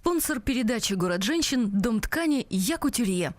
Спонсор передачи «Город женщин» – дом ткани «Якутюрье».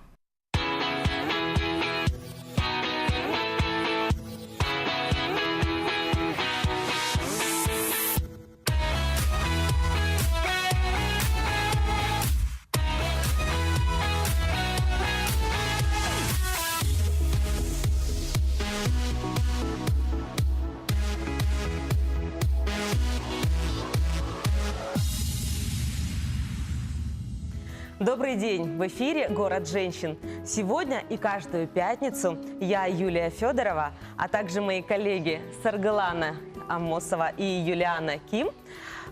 Добрый день! В эфире «Город женщин». Сегодня и каждую пятницу я, Юлия Федорова, а также мои коллеги Саргалана Амосова и Юлиана Ким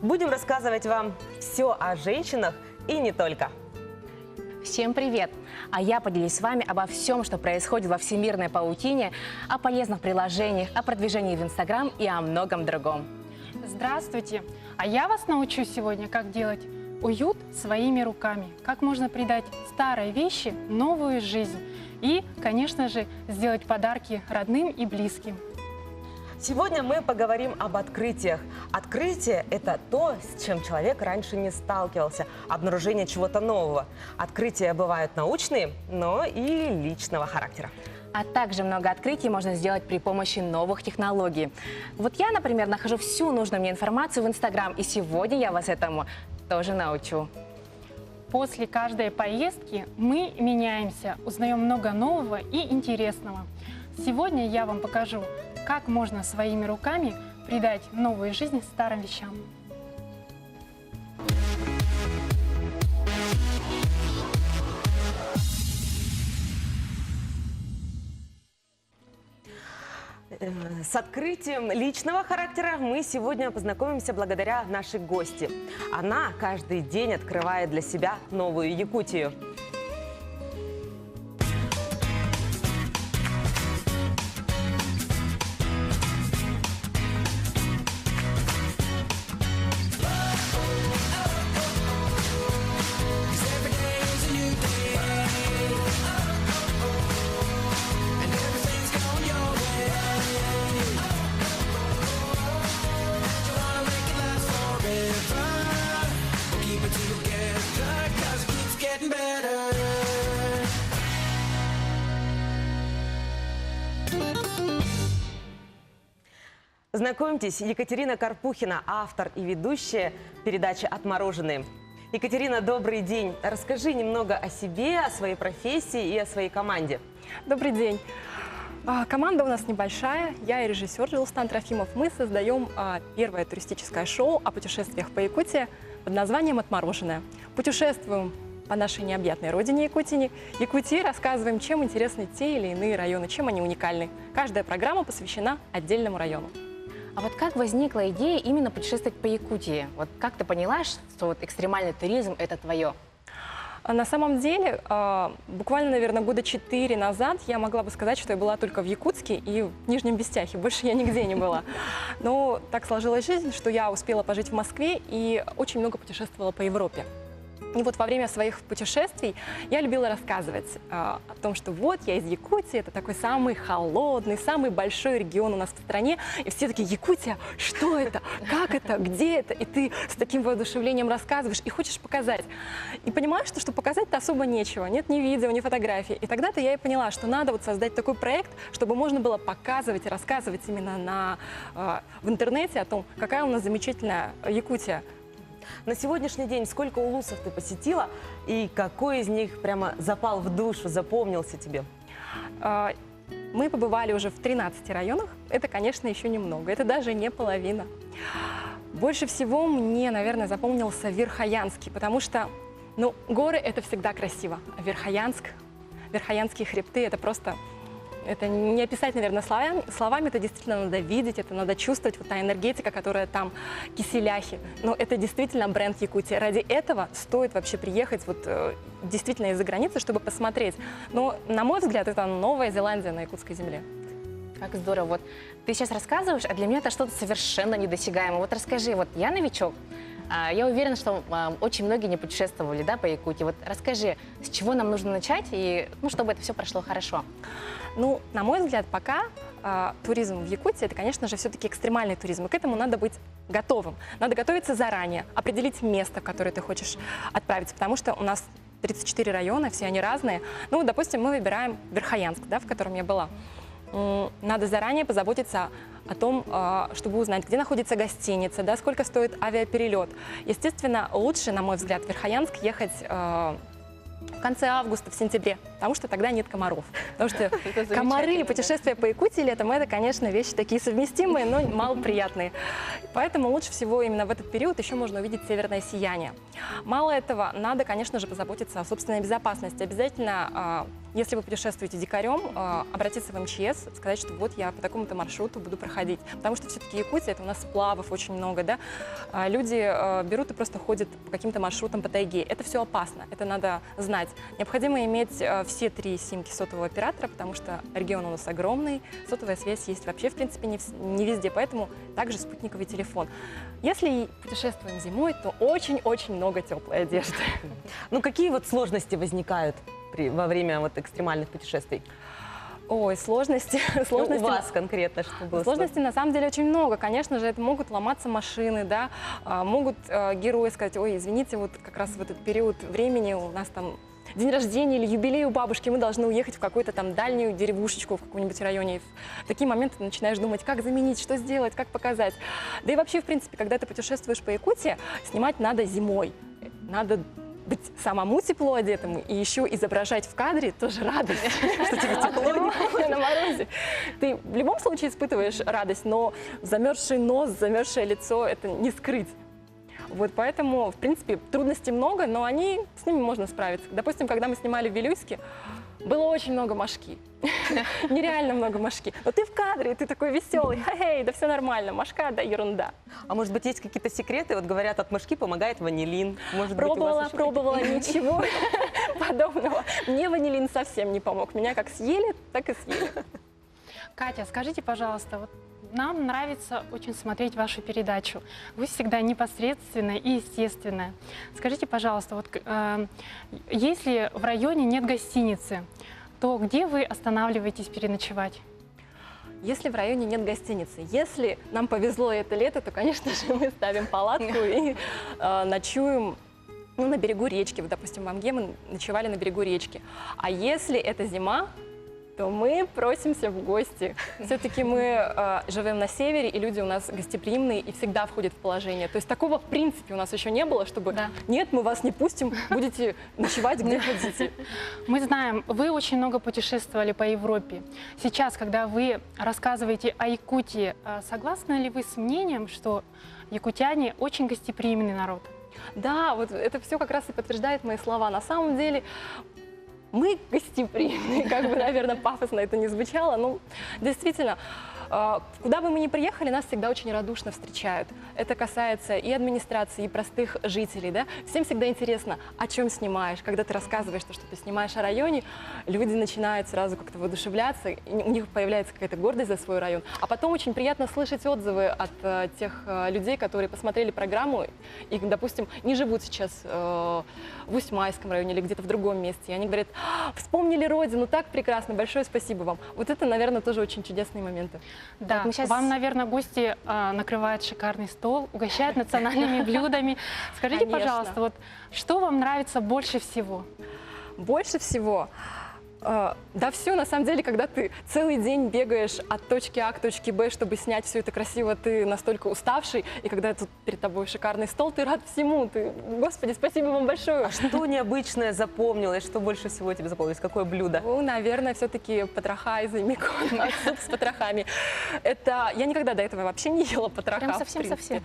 будем рассказывать вам все о женщинах и не только. Всем привет! А я поделюсь с вами обо всем, что происходит во всемирной паутине, о полезных приложениях, о продвижении в Инстаграм и о многом другом. Здравствуйте! А я вас научу сегодня, как делать уют своими руками, как можно придать старой вещи новую жизнь и, конечно же, сделать подарки родным и близким. Сегодня мы поговорим об открытиях. Открытие – это то, с чем человек раньше не сталкивался, обнаружение чего-то нового. Открытия бывают научные, но и личного характера. А также много открытий можно сделать при помощи новых технологий. Вот я, например, нахожу всю нужную мне информацию в Инстаграм, и сегодня я вас этому тоже научу. После каждой поездки мы меняемся, узнаем много нового и интересного. Сегодня я вам покажу, как можно своими руками придать новую жизнь старым вещам. С открытием личного характера мы сегодня познакомимся благодаря нашей гости. Она каждый день открывает для себя новую Якутию. Знакомьтесь, Екатерина Карпухина, автор и ведущая передачи «Отмороженные». Екатерина, добрый день. Расскажи немного о себе, о своей профессии и о своей команде. Добрый день. Команда у нас небольшая. Я и режиссер Джилстан Трофимов. Мы создаем первое туристическое шоу о путешествиях по Якутии под названием «Отмороженное». Путешествуем по нашей необъятной родине Якутии, рассказываем, чем интересны те или иные районы, чем они уникальны. Каждая программа посвящена отдельному району. А вот как возникла идея именно путешествовать по Якутии? Вот как ты поняла, что вот экстремальный туризм – это твое? На самом деле, буквально, наверное, года 4 назад я могла бы сказать, что я была только в Якутске и в Нижнем Бестяхе. Больше я нигде не была. Но так сложилась жизнь, что я успела пожить в Москве и очень много путешествовала по Европе. И вот во время своих путешествий я любила рассказывать о том, что вот я из Якутии, это такой самый холодный, самый большой регион у нас в стране. И все такие: Якутия, что это, как это, где это? И ты с таким воодушевлением рассказываешь и хочешь показать. И понимаешь, что показать-то особо нечего, нет ни видео, ни фотографий. И тогда-то я и поняла, что надо вот создать такой проект, чтобы можно было показывать и рассказывать именно в интернете о том, какая у нас замечательная Якутия. На сегодняшний день сколько улусов ты посетила и какой из них прямо запал в душу, запомнился тебе? Мы побывали уже в 13 районах. Это, конечно, еще немного. Это даже не половина. Больше всего мне, наверное, запомнился Верхоянский, потому что, горы – это всегда красиво. А Верхоянские хребты – это просто… Это не описать, наверное, словами, это действительно надо видеть, это надо чувствовать, вот та энергетика, которая там, киселяхи. Но это действительно бренд Якутии. Ради этого стоит вообще приехать действительно из-за границы, чтобы посмотреть. Но, на мой взгляд, это Новая Зеландия на якутской земле. Как здорово. Вот ты сейчас рассказываешь, а для меня это что-то совершенно недосягаемое. Вот расскажи, вот я новичок, я уверена, что очень многие не путешествовали, да, по Якутии. Вот расскажи, с чего нам нужно начать, и, чтобы это все прошло хорошо. На мой взгляд, пока туризм в Якутии – это, конечно же, все-таки экстремальный туризм. И к этому надо быть готовым. Надо готовиться заранее, определить место, в которое ты хочешь отправиться, потому что у нас 34 района, все они разные. Ну, допустим, мы выбираем Верхоянск, да, в котором я была. Надо заранее позаботиться о том, чтобы узнать, где находится гостиница, да, сколько стоит авиаперелет. Естественно, лучше, на мой взгляд, в Верхоянск ехать в конце августа, в сентябре, потому что тогда нет комаров. Потому что комары и путешествия по Якутии летом – это, конечно, вещи такие совместимые, но малоприятные. Поэтому лучше всего именно в этот период еще можно увидеть северное сияние. Мало этого, надо, конечно же, позаботиться о собственной безопасности. Обязательно, если вы путешествуете дикарем, обратиться в МЧС, сказать, что вот я по такому-то маршруту буду проходить. Потому что все-таки Якутия – это у нас сплавов очень много, да? Люди берут и просто ходят по каким-то маршрутам по тайге. Это все опасно, это надо знать. Необходимо иметь все 3 симки сотового оператора, потому что регион у нас огромный, сотовая связь есть вообще, в принципе, не везде, поэтому также спутниковый телефон. Если путешествуем зимой, то очень-очень много теплой одежды. Ну, какие вот сложности возникают во время вот экстремальных путешествий? Ой, сложности. Ну, у вас конкретно что было? Сложностей на самом деле очень много. Конечно же, это могут ломаться машины, да, могут герои сказать: ой, извините, вот как раз в этот период времени у нас там день рождения или юбилей у бабушки, мы должны уехать в какую-то там дальнюю деревушечку в каком-нибудь районе. В такие моменты ты начинаешь думать, как заменить, что сделать, как показать. Да и вообще, в принципе, когда ты путешествуешь по Якутии, снимать надо зимой. Надо быть самому тепло одетым и еще изображать в кадре тоже радость, что тебе тепло, не на морозе. Ты в любом случае испытываешь радость, но замерзший нос, замерзшее лицо – это не скрыть. Вот поэтому, в принципе, трудностей много, но с ними можно справиться. Допустим, когда мы снимали в Вилюйске, было очень много мошки. Нереально много мошки. Но ты в кадре, ты такой веселый. Хей, да все нормально, мошка, да ерунда. А может быть, есть какие-то секреты? Вот говорят, от мошки помогает ванилин. Может быть, у вас Пробовала, ничего подобного. Мне ванилин совсем не помог. Меня как съели, так и съели. Катя, скажите, пожалуйста, вот нам нравится очень смотреть вашу передачу. Вы всегда непосредственная и естественная. Скажите, пожалуйста, вот если в районе нет гостиницы, то где вы останавливаетесь переночевать? Если в районе нет гостиницы, если нам повезло это лето, то, конечно же, мы ставим палатку и ночуем на берегу речки. Вот, допустим, в Амге мы ночевали на берегу речки. А если это зима, то мы просимся в гости. Все-таки мы живем на севере, и люди у нас гостеприимные и всегда входят в положение. То есть такого в принципе у нас еще не было, чтобы нет, мы вас не пустим, будете ночевать где хотите. Мы знаем, вы очень много путешествовали по Европе. Сейчас, когда вы рассказываете о Якутии, согласны ли вы с мнением, что якутяне очень гостеприимный народ? Да, вот это все как раз и подтверждает мои слова. На самом деле мы гостеприимные, как бы, наверное, пафосно это не звучало, но действительно, куда бы мы ни приехали, нас всегда очень радушно встречают. Это касается и администрации, и простых жителей, да. Всем всегда интересно, о чем снимаешь. Когда ты рассказываешь то, что ты снимаешь о районе, люди начинают сразу как-то воодушевляться, и у них появляется какая-то гордость за свой район. А потом очень приятно слышать отзывы от тех людей, которые посмотрели программу и, допустим, не живут сейчас в Усть-Майском районе или где-то в другом месте. И они говорят: вспомнили родину, так прекрасно, большое спасибо вам. Вот это, наверное, тоже очень чудесные моменты. Да, вам, наверное, гости накрывают шикарный стол, угощают национальными блюдами. Скажите, Конечно. пожалуйста, вот что вам нравится больше всего? Больше всего? Да все, на самом деле, когда ты целый день бегаешь от точки А к точке Б, чтобы снять все это красиво, ты настолько уставший, и когда тут перед тобой шикарный стол, ты рад всему. Господи, спасибо вам большое. А что необычное запомнилось? Что больше всего тебе запомнилось? Какое блюдо? Ну, наверное, все-таки потроха из Аймикона, суп с потрохами. Это я никогда до этого вообще не ела потроха. Прям в совсем-совсем. принципе.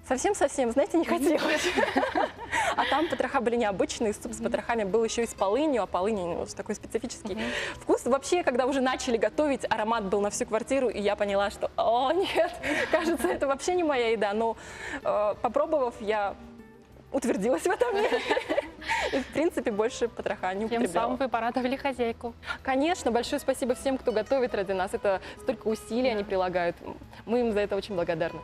Совсем-совсем, знаете, не хотелось. А там потроха были необычные, суп с потрохами был еще и с полынью, а полынь вот такой специфический вкус. Вообще, когда уже начали готовить, аромат был на всю квартиру, и я поняла, что, о, нет, кажется, это вообще не моя еда. Но попробовав, я утвердилась в этом мире. И, в принципе, больше потроха не Тем употребляла. самым вы порадовали хозяйку. Конечно, большое спасибо всем, кто готовит ради нас. Это столько усилий они прилагают. Мы им за это очень благодарны.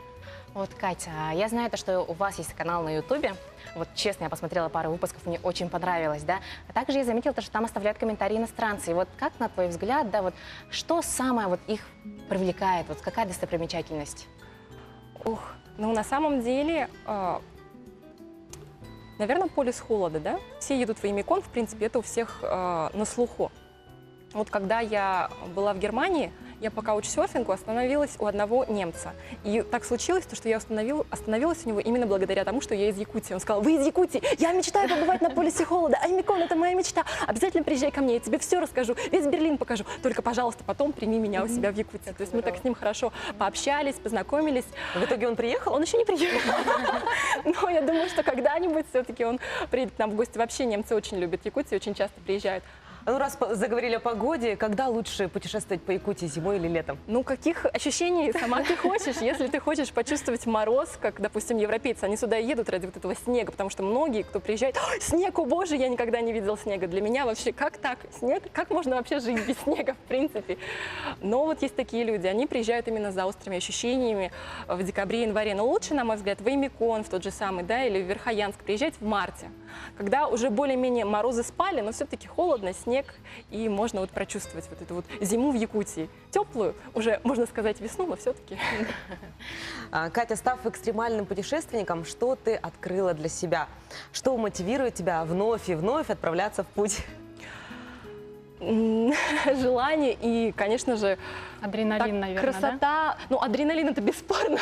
Вот, Катя, я знаю, то, что у вас есть канал на Ютубе. Вот, честно, я посмотрела пару выпусков, мне очень понравилось, да. А также я заметила, то, что там оставляют комментарии иностранцы. И вот как, на твой взгляд, да, вот, что самое вот их привлекает? Вот какая достопримечательность? Ух, ну на самом деле, наверное, полюс холода, да? Все едут в Ямикон, в принципе, это у всех на слуху. Вот когда я была в Германии, я по каучсерфингу остановилась у одного немца. И так случилось, что я остановилась у него именно благодаря тому, что я из Якутии. Он сказал: вы из Якутии, я мечтаю побывать на полюсе холода, а Ямикон — это моя мечта. Обязательно приезжай ко мне, я тебе все расскажу, весь Берлин покажу. Только, пожалуйста, потом прими меня у себя в Якутии. То есть мы так с ним хорошо пообщались, познакомились. В итоге он приехал? Он еще не приехал. Но я думаю, что когда-нибудь все-таки он приедет к нам в гости. Вообще немцы очень любят Якутию, очень часто приезжают. Ну, раз заговорили о погоде, когда лучше путешествовать по Якутии, зимой или летом? Ну, каких ощущений сама ты хочешь? Если ты хочешь почувствовать мороз, как, допустим, европейцы, они сюда едут ради вот этого снега, потому что многие, кто приезжает: снег, о боже, я никогда не видел снега. Для меня вообще, как так? Снег? Как можно вообще жить без снега, в принципе? Но вот есть такие люди, они приезжают именно за острыми ощущениями в декабре, январе. Но лучше, на мой взгляд, в Ямикон, в тот же самый, да, или в Верхоянск приезжать в марте, когда уже более-менее морозы спали, но все-таки холодно, снег, и можно вот прочувствовать вот эту вот зиму в Якутии. Теплую, уже, можно сказать, весну, но все-таки. Катя, став экстремальным путешественником, что ты открыла для себя? Что мотивирует тебя вновь и вновь отправляться в путь? Желание и, конечно же, Адреналин, наверное, красота. да? Ну, адреналин — это бесспорно.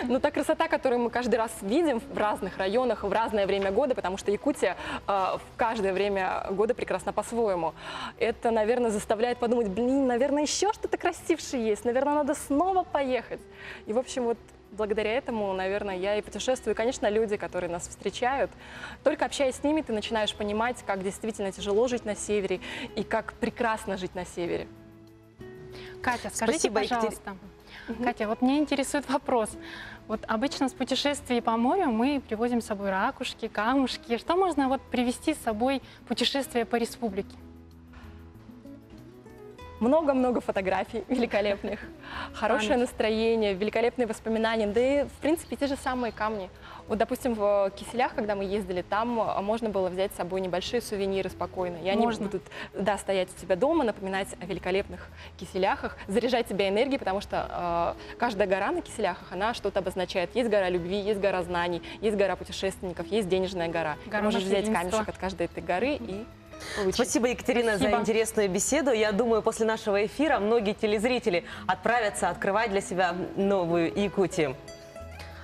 Но та красота, которую мы каждый раз видим в разных районах, в разное время года, потому что Якутия в каждое время года прекрасна по-своему. Это, наверное, заставляет подумать: блин, наверное, еще что-то красившее есть, наверное, надо снова поехать. И, в общем, вот благодаря этому, наверное, я и путешествую. И, конечно, люди, которые нас встречают, только общаясь с ними, ты начинаешь понимать, как действительно тяжело жить на севере и как прекрасно жить на севере. Катя, скажите, Спасибо, пожалуйста. Катя, вот меня интересует вопрос. Вот обычно с путешествий по морю мы привозим с собой ракушки, камушки. Что можно вот привезти с собой в путешествие по республике? Много-много фотографий великолепных, хорошее настроение, великолепные воспоминания, да и, в принципе, те же самые камни. Вот, допустим, в Киселях, когда мы ездили, там можно было взять с собой небольшие сувениры спокойно. И они будут, да, стоять у тебя дома, напоминать о великолепных Киселяхах, заряжать тебя энергией, потому что каждая гора на Киселяхах, она что-то обозначает. Есть гора любви, есть гора знаний, есть гора путешественников, есть денежная гора. Ты можешь взять камешек от каждой этой горы и получить. Спасибо, Екатерина, за интересную беседу. Я думаю, после нашего эфира многие телезрители отправятся открывать для себя новую Якутию.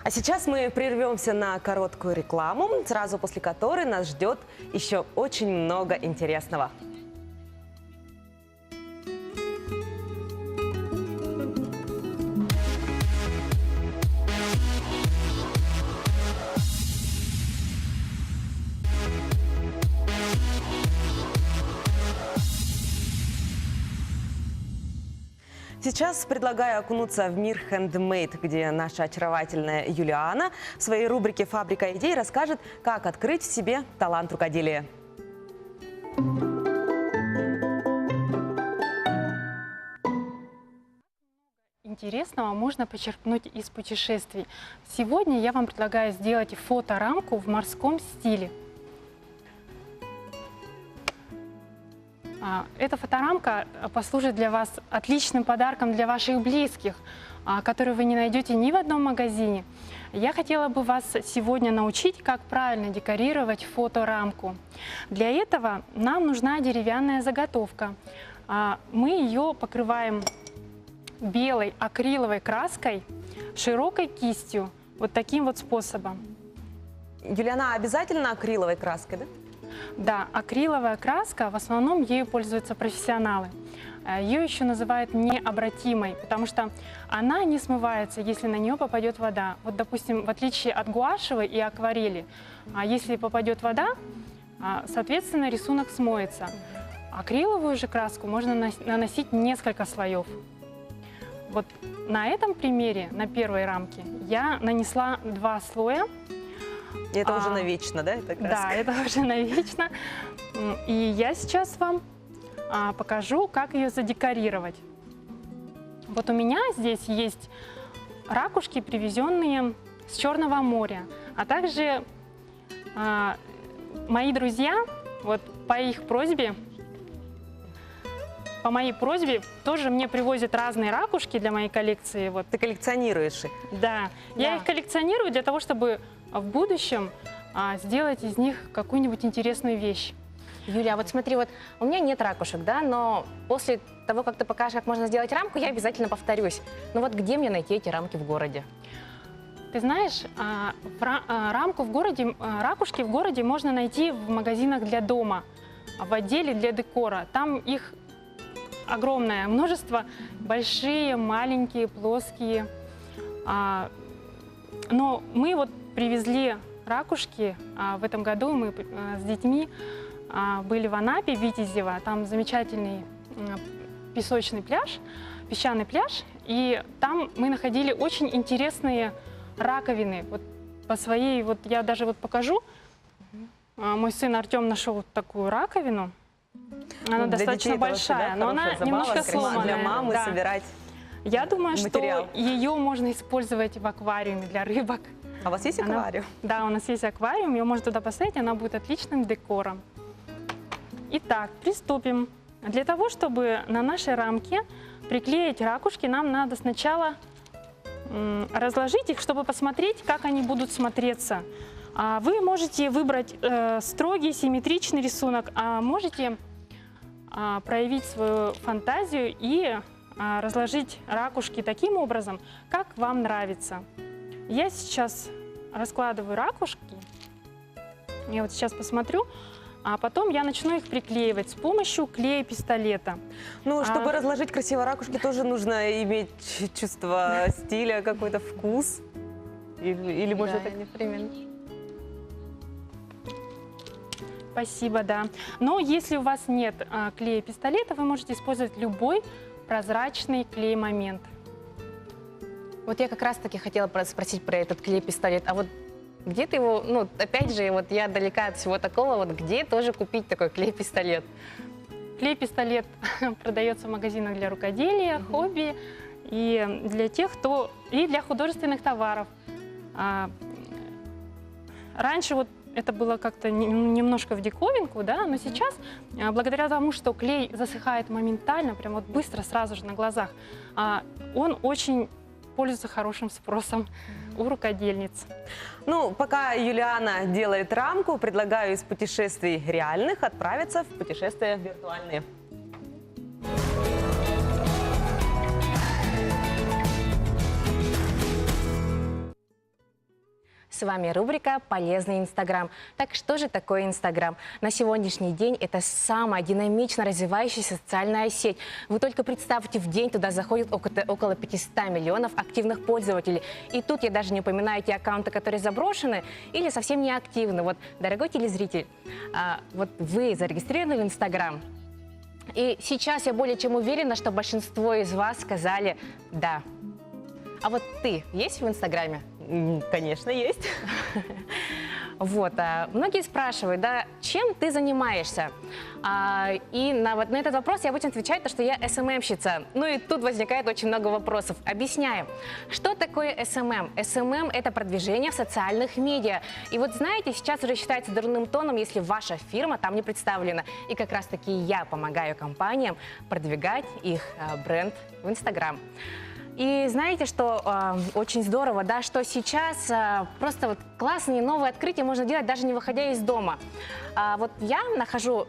А сейчас мы прервемся на короткую рекламу, сразу после которой нас ждет еще очень много интересного. Сейчас предлагаю окунуться в мир Handmade, где наша очаровательная Юлиана в своей рубрике «Фабрика идей» расскажет, как открыть в себе талант рукоделия. Интересного можно почерпнуть из путешествий. Сегодня я вам предлагаю сделать фоторамку в морском стиле. Эта фоторамка послужит для вас отличным подарком для ваших близких, который вы не найдете ни в одном магазине. Я хотела бы вас сегодня научить, как правильно декорировать фоторамку. Для этого нам нужна деревянная заготовка. Мы ее покрываем белой акриловой краской, широкой кистью, вот таким вот способом. Юлиана, обязательно акриловой краской, да? Да, акриловая краска, в основном ею пользуются профессионалы. Ее еще называют необратимой, потому что она не смывается, если на нее попадет вода. Вот, допустим, в отличие от гуашевой и акварели, если попадет вода, соответственно, рисунок смоется. Акриловую же краску можно наносить несколько слоев. Вот на этом примере, на первой рамке, я нанесла 2 слоя. И это уже навечно, да? Эта краска? Да, это уже навечно. И я сейчас вам покажу, как ее задекорировать. Вот у меня здесь есть ракушки, привезенные с Черного моря, а также мои друзья, вот по их просьбе, по моей просьбе, тоже мне привозят разные ракушки для моей коллекции. Вот. Ты коллекционируешь их. Да, я их коллекционирую для того, чтобы в будущем сделать из них какую-нибудь интересную вещь. Юля, вот смотри, вот у меня нет ракушек, да, но после того, как ты покажешь, как можно сделать рамку, я обязательно повторюсь. Ну вот где мне найти эти рамки в городе? Ты знаешь, рамку в городе, ракушки в городе можно найти в магазинах для дома, в отделе для декора. Там их огромное множество, большие, маленькие, плоские. Но мы вот привезли ракушки. В этом году мы с детьми были в Анапе, Витязево. Там замечательный песочный пляж, песчаный пляж. И там мы находили очень интересные раковины. Вот по своей, вот я даже вот покажу. Мой сын Артем нашел вот такую раковину. Она Для достаточно детей это вообще, большая, да, но она хорошая забава, немножко красиво. сломанная. Для мамы да. собирать. Я думаю, материал. что ее можно использовать в аквариуме для рыбок. А у вас есть Она- аквариум? Да, у нас есть аквариум, ее можно туда поставить, она будет отличным декором. Итак, приступим. Для того, чтобы на нашей рамке приклеить ракушки, нам надо сначала разложить их, чтобы посмотреть, как они будут смотреться. Вы можете выбрать строгий, симметричный рисунок, а можете проявить свою фантазию и разложить ракушки таким образом, как вам нравится. Я сейчас раскладываю ракушки. Я вот сейчас посмотрю, а потом я начну их приклеивать с помощью клея-пистолета. Ну, чтобы разложить красиво ракушки, тоже нужно иметь чувство стиля, какой-то вкус. Или может это... непременно. Спасибо, да. Но если у вас нет клея-пистолета, вы можете использовать любой прозрачный клей-момент. Вот я как раз-таки хотела спросить про этот клей-пистолет. А вот где ты его, ну, опять же, вот я далека от всего такого, вот где тоже купить такой клей-пистолет? Клей-пистолет продается в магазинах для рукоделия, хобби и для тех, кто... и для художественных товаров. Раньше вот это было как-то немножко в диковинку, да, но сейчас, благодаря тому, что клей засыхает моментально, прям вот быстро, сразу же на глазах, он очень пользуется хорошим спросом у рукодельниц. Ну, пока Юлиана делает рамку, предлагаю из путешествий реальных отправиться в путешествия виртуальные. С вами рубрика «Полезный Инстаграм». Так что же такое Инстаграм? На сегодняшний день это самая динамично развивающаяся социальная сеть. Вы только представьте, в день туда заходит около 500 миллионов активных пользователей. И тут я даже не упоминаю те аккаунты, которые заброшены или совсем не активны. Вот, дорогой телезритель, вот вы зарегистрированы в Инстаграм? И сейчас я более чем уверена, что большинство из вас сказали «да». А вот ты есть в Инстаграме? Конечно, есть. Вот, многие спрашивают, да, чем ты занимаешься? И на этот вопрос я обычно отвечаю, что я СММщица. Ну и тут возникает очень много вопросов. Объясняю, что такое СММ? СММ – это продвижение в социальных медиа. И вот знаете, сейчас уже считается дурным тоном, если ваша фирма там не представлена. И как раз-таки я помогаю компаниям продвигать их бренд в Инстаграм. И знаете, что очень здорово, да, что сейчас просто вот классные новые открытия можно делать, даже не выходя из дома. Вот я нахожу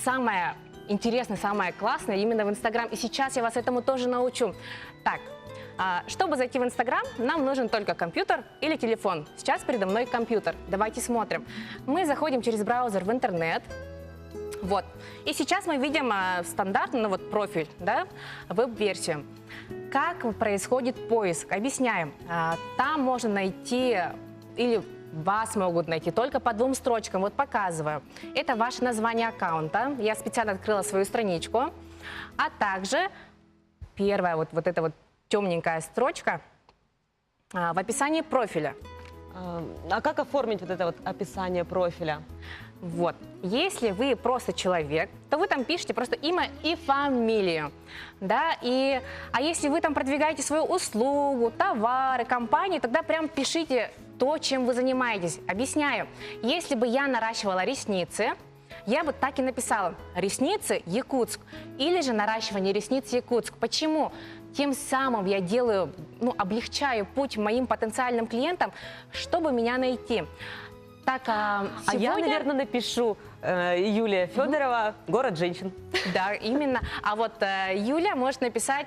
самое интересное, самое классное именно в Инстаграм, и сейчас я вас этому тоже научу. Так, чтобы зайти в Инстаграм, нам нужен только компьютер или телефон. Сейчас передо мной компьютер. Давайте смотрим. Мы заходим через браузер в интернет. Вот. И сейчас мы видим стандартный, ну вот профиль, да, веб-версию. Как происходит поиск? Объясняем. Там можно найти, или вас могут найти только по 2 строчкам. Вот показываю. Это ваше название аккаунта. Я специально открыла свою страничку. А также первая вот эта вот темненькая строчка в описании профиля. А как оформить вот это вот описание профиля? Вот. Если вы просто человек, то вы там пишете просто имя и фамилию. Да? А если вы там продвигаете свою услугу, товары, компанию, тогда прям пишите то, чем вы занимаетесь. Объясняю. Если бы я наращивала ресницы, я бы так и написала: ресницы Якутск, или же наращивание ресниц Якутск. Почему? Тем самым я делаю, облегчаю путь моим потенциальным клиентам, чтобы меня найти. Так, А я, наверное, напишу Юлия Федорова, город женщин. Да, именно. А вот Юля может написать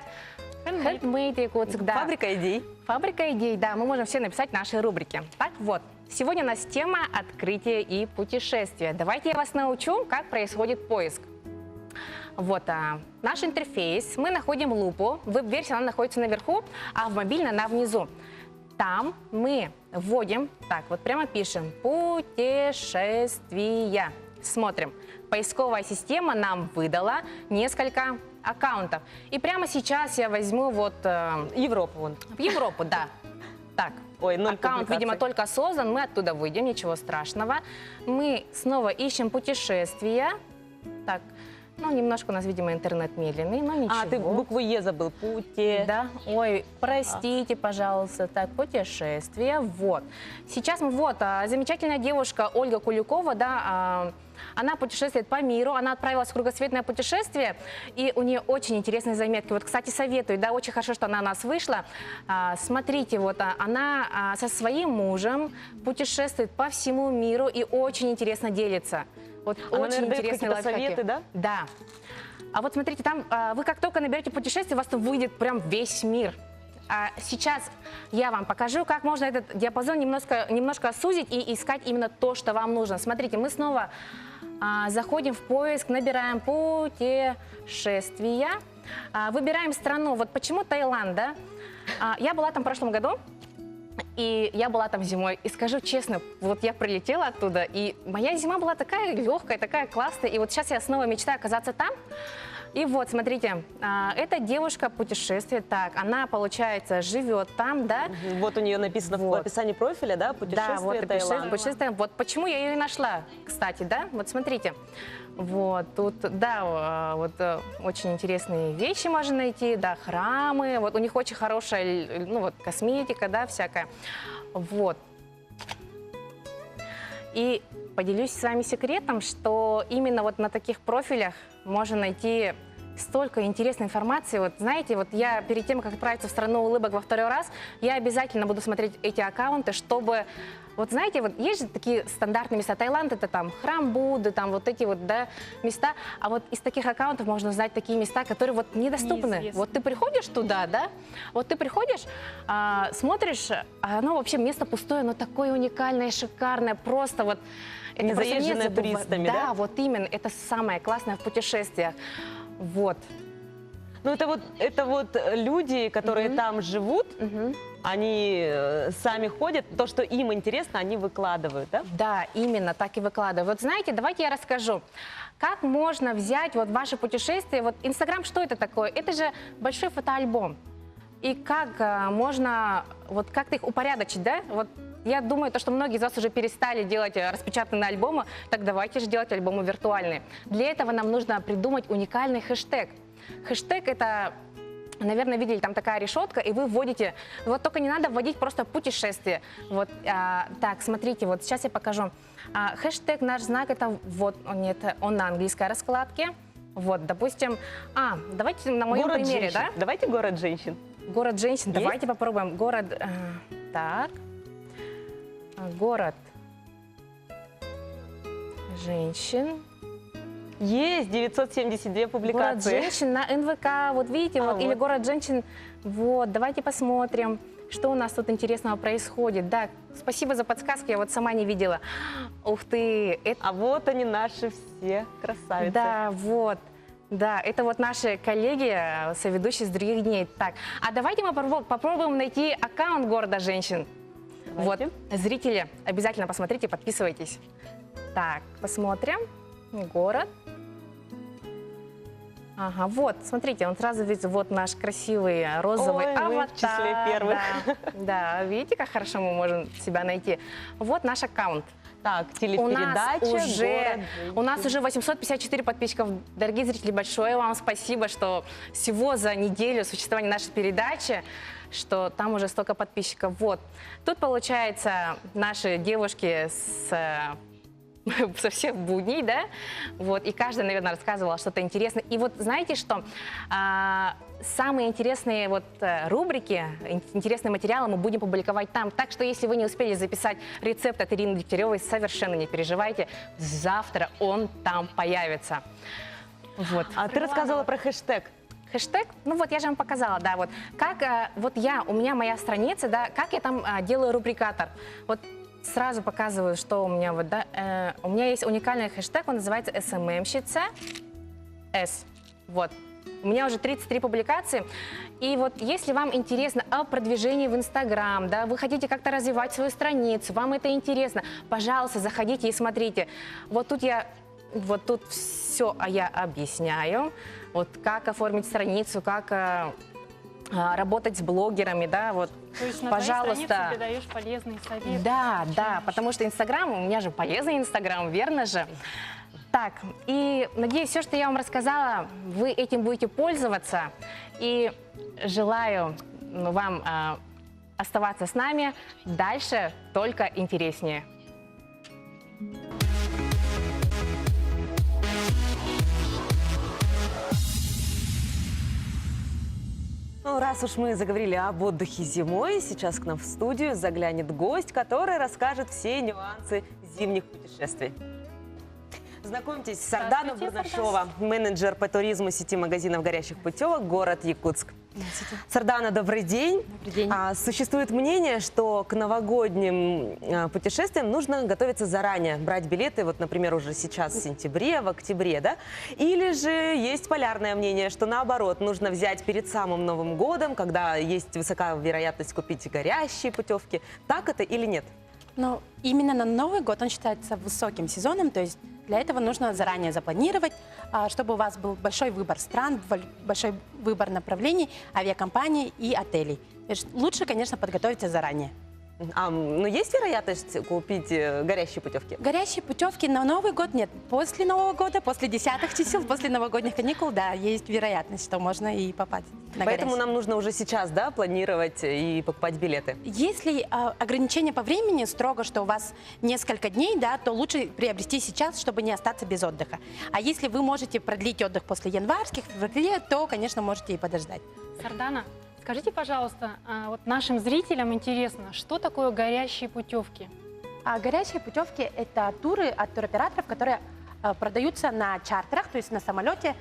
Handmade Якутск. Да. Фабрика идей. Фабрика идей, да, мы можем все написать в нашей рубрике. Так вот, сегодня у нас тема открытие и путешествия. Давайте я вас научу, как происходит поиск. Вот наш интерфейс. Мы находим лупу. Веб-версия она находится наверху, а в мобильной она внизу. Там мы вводим, так вот прямо пишем путешествия. Смотрим. Поисковая система нам выдала несколько аккаунтов. И прямо сейчас я возьму вот... Европу вон. В Европу, да. Так, Ой, 0 аккаунт, публикаций. видимо, только создан, мы оттуда выйдем, ничего страшного. Мы снова ищем путешествия. Так, немножко у нас, видимо, интернет медленный, но ничего. А, ты букву Е забыл. Да, ой, простите, пожалуйста. Так, путешествие, вот. Сейчас мы, замечательная девушка Ольга Куликова, да, она путешествует по миру, она отправилась в кругосветное путешествие, и у нее очень интересные заметки. Вот, кстати, советую, да, очень хорошо, что она у нас вышла. Смотрите, вот она со своим мужем путешествует по всему миру и очень интересно делится. Вот Она, очень наверное, дает интересные какие-то лайфхаки. советы, да? Да. А вот смотрите, там вы как только наберете путешествие, у вас там выйдет прям весь мир. А сейчас я вам покажу, как можно этот диапазон немножко сузить и искать именно то, что вам нужно. Смотрите, мы снова заходим в поиск, набираем путешествия, выбираем страну. Вот почему Таиланд, да? Я была там в прошлом году. И я была там зимой, и скажу честно, вот я прилетела оттуда, и моя зима была такая легкая, такая классная, и вот сейчас я снова мечтаю оказаться там. И вот, смотрите, эта девушка путешествует, так, она, получается, живет там, да? Вот у нее написано в описании профиля, да, путешествие Да, вот Таиланд. путешествие. Вот почему я ее и нашла, кстати, да? Вот смотрите. Вот тут, да, очень интересные вещи можно найти, да, храмы. Вот у них очень хорошая, косметика, да, всякая. Вот. И поделюсь с вами секретом, что именно вот на таких профилях можно найти столько интересной информации. Вот знаете, вот я перед тем, как отправиться в страну улыбок во второй раз, я обязательно буду смотреть эти аккаунты, чтобы... Вот знаете, вот есть же такие стандартные места. Таиланд — это там храм Будды, там вот эти вот, да, места. А вот из таких аккаунтов можно узнать такие места, которые вот недоступны. Неизвестны. Вот ты приходишь туда, да, вот ты приходишь, смотришь, а оно вообще место пустое, но такое уникальное, шикарное, просто вот... Не просто нет заезженное забыва- туристами, да? Да, вот именно, это самое классное в путешествиях. Вот. Ну, это вот люди, которые там живут, они сами ходят, то, что им интересно, они выкладывают, да? Да, именно так и выкладываю. Вот знаете, давайте я расскажу, как можно взять вот ваше путешествие. Вот Инстаграм, что это такое? Это же большой фотоальбом. И как можно, вот как-то их упорядочить, да? Вот я думаю, что многие из вас уже перестали делать распечатанные альбомы, так давайте же делать альбомы виртуальные. Для этого нам нужно придумать уникальный хэштег. Хэштег — это... Наверное, видели, там такая решетка, и вы вводите, вот только не надо вводить просто путешествие. Вот, так, смотрите, вот сейчас я покажу. Хэштег наш знак, это вот, нет, он на английской раскладке. Вот, допустим, давайте на моем Город примере, женщин. да? Давайте город женщин. Город женщин, Есть? давайте попробуем. Город, так, город женщин. Есть 972 Город публикации. женщин на НВК, вот видите, вот, или вот. город женщин, вот, давайте посмотрим, что у нас тут интересного происходит. Да, спасибо за подсказки, я вот сама не видела. Ух ты, это, А вот они наши все красавицы. да, вот. Да, это вот наши коллеги, соведущие с других дней. Так, а давайте мы попробуем найти аккаунт города женщин. Давайте. Вот, зрители, обязательно посмотрите, подписывайтесь. Так, посмотрим. Город. Ага, вот, смотрите, он сразу видит, вот наш красивый розовый Ой, мы в аватар. числе первых. Да, да, видите, как хорошо мы можем себя найти. Вот наш аккаунт. Так, У телепередача у нас уже 854 подписчиков. Дорогие зрители, большое вам спасибо, что всего за неделю существования нашей передачи, что там уже столько подписчиков. Вот. Тут, получается, наши девушки со всех будней, да, вот, и каждая, наверное, рассказывала что-то интересное. И вот знаете что, самые интересные вот рубрики, интересные материалы мы будем публиковать там, так что если вы не успели записать рецепт от Ирины Дегтяревой, совершенно не переживайте, завтра он там появится. Вот. А ты рассказывала про хэштег. Хэштег, ну вот я же вам показала, да, вот как вот у меня моя страница, да, как я там делаю рубрикатор. Вот сразу показываю, что у меня вот, да, у меня есть уникальный хэштег, он называется СММщица С. Вот. У меня уже 33 публикации. И вот если вам интересно о продвижении в Инстаграм, да, вы хотите как-то развивать свою страницу, вам это интересно, пожалуйста, заходите и смотрите. Вот тут все я объясняю. Вот как оформить страницу, как работать с блогерами, да, вот, То есть на пожалуйста. твоей странице ты даешь полезные советы. Да, потому что Инстаграм, у меня же полезный Инстаграм, верно же? Так, и надеюсь, все, что я вам рассказала, вы этим будете пользоваться. И желаю вам оставаться с нами. Дальше только интереснее. Ну, раз уж мы заговорили об отдыхе зимой, сейчас к нам в студию заглянет гость, который расскажет все нюансы зимних путешествий. Знакомьтесь, Сардана Бурнашова, менеджер по туризму сети магазинов горящих путевок, город Якутск. Сардана, добрый день. Добрый день. Существует мнение, что к новогодним путешествиям нужно готовиться заранее, брать билеты, вот, например, уже сейчас в сентябре, в октябре, да? Или же есть полярное мнение, что наоборот, нужно взять перед самым Новым годом, когда есть высокая вероятность купить горящие путевки. Так это или нет? Но именно на Новый год он считается высоким сезоном, то есть для этого нужно заранее запланировать, чтобы у вас был большой выбор стран, большой выбор направлений, авиакомпаний и отелей. То есть лучше, конечно, подготовиться заранее. Но есть вероятность купить горящие путевки? Горящие путевки на Новый год нет. После Нового года, после 10-х чисел, после новогодних каникул, да, есть вероятность, что можно и попасть на Поэтому горящие. нам нужно уже сейчас, да, планировать и покупать билеты. Если ограничение по времени строго, что у вас несколько дней, да, то лучше приобрести сейчас, чтобы не остаться без отдыха. А если вы можете продлить отдых после январских, февраля, то, конечно, можете и подождать. Сардана, скажите, пожалуйста, вот нашим зрителям интересно, что такое горящие путевки? А горящие путевки – это туры от туроператоров, которые продаются на чартерах, то есть на самолете,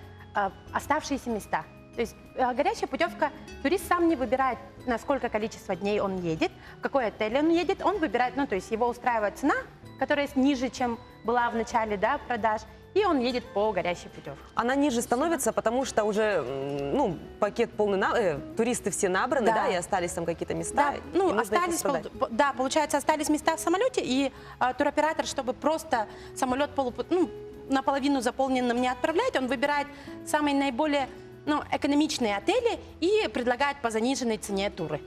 оставшиеся места. То есть горящая путевка, турист сам не выбирает, на сколько количество дней он едет, в какой отель он едет, он выбирает, ну то есть его устраивает цена, которая ниже, чем была в начале, да, продаж, и он едет по горящей путевке. Она ниже становится, потому что уже, ну, пакет полный, туристы все набраны, да, и остались там какие-то места. Да, и ну, нужно их остались, продать. да, получается, остались места в самолете, и туроператор, чтобы просто самолет наполовину заполненным не отправлять, он выбирает самые наиболее экономичные отели и предлагает по заниженной цене туры.